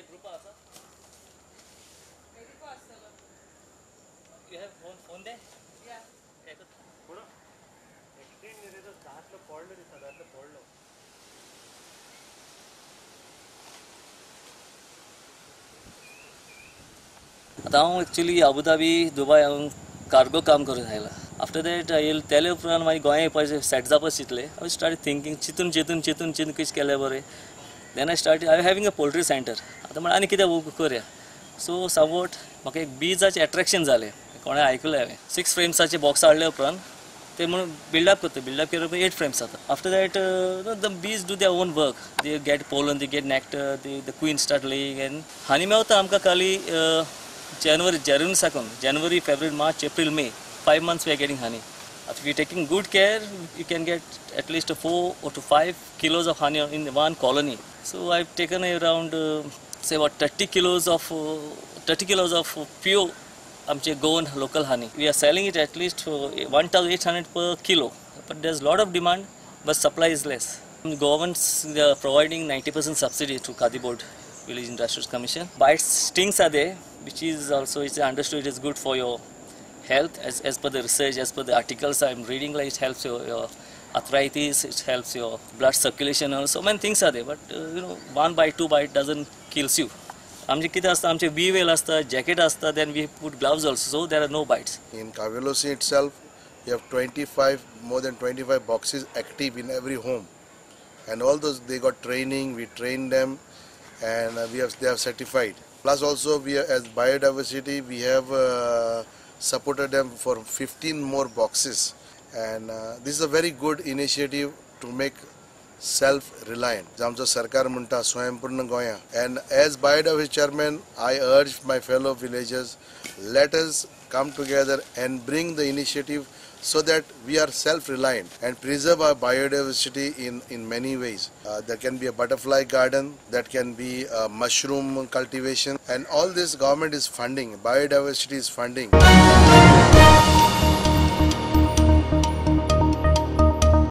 group also. You have phone there? Yeah. आता हांव actually Abu Dhabi, Dubai हांव cargo काम करून आयला. After that I will tell you उपरांत मागीर गोंया येवपाचें सेट जावपाच चिंतलें. I started thinking चिंतून कशें केलें बरें. Then I having a poultry center. आता म्हळ्यार आनी कितें करूया. So somewhat म्हाका एक बीजाचें अट्रॅक्शन जालें. कोणें आयकलें हांवें 6 फ्रेम्साचे बॉक्स हाडले उपरांत ते म्हणून बिल्डअप केले 8 फ्रेम्स जाता. After that the bees do their own work. They get pollen, they get nectar, the queen start laying and honey Mewat आमकां खाली January, February, March, April, May. 5 months we are getting honey. If you are taking good care, you can get at least 4 or to 5 kilos of honey in one colony. So I've taken around say about 30 kilos of pure Goan local honey. We are selling it at least 1,800 per kilo. But there's a lot of demand, but supply is less. The government's providing 90% subsidy to Khadi Board, Village Industries Commission. Bites, stings are there, which is also it's understood it is good for your health as per the research, as per the articles I'm reading. Like it helps your arthritis, it helps your blood circulation. Also many things are there, but 1 bite, 2 bite doesn't kills you. आमचे कितें आसता आमचे B-well आसता, jacket आसता, then we put gloves also, so there are no bites. In Cavelossim itself, you have more than 25 boxes active in every home, and all those they got training. We train them, and they have certified. Plus also we as biodiversity we have supported them for 15 more boxes, and this is a very good initiative to make self-reliant. Jamcho Sarkar Munta Swaympurna Goya. And as biodiversity chairman, I urge my fellow villagers, let us come together and bring the initiative so that we are self-reliant and preserve our biodiversity in many ways. There can be a butterfly garden, that can be a mushroom cultivation, and all this government is funding, biodiversity is funding.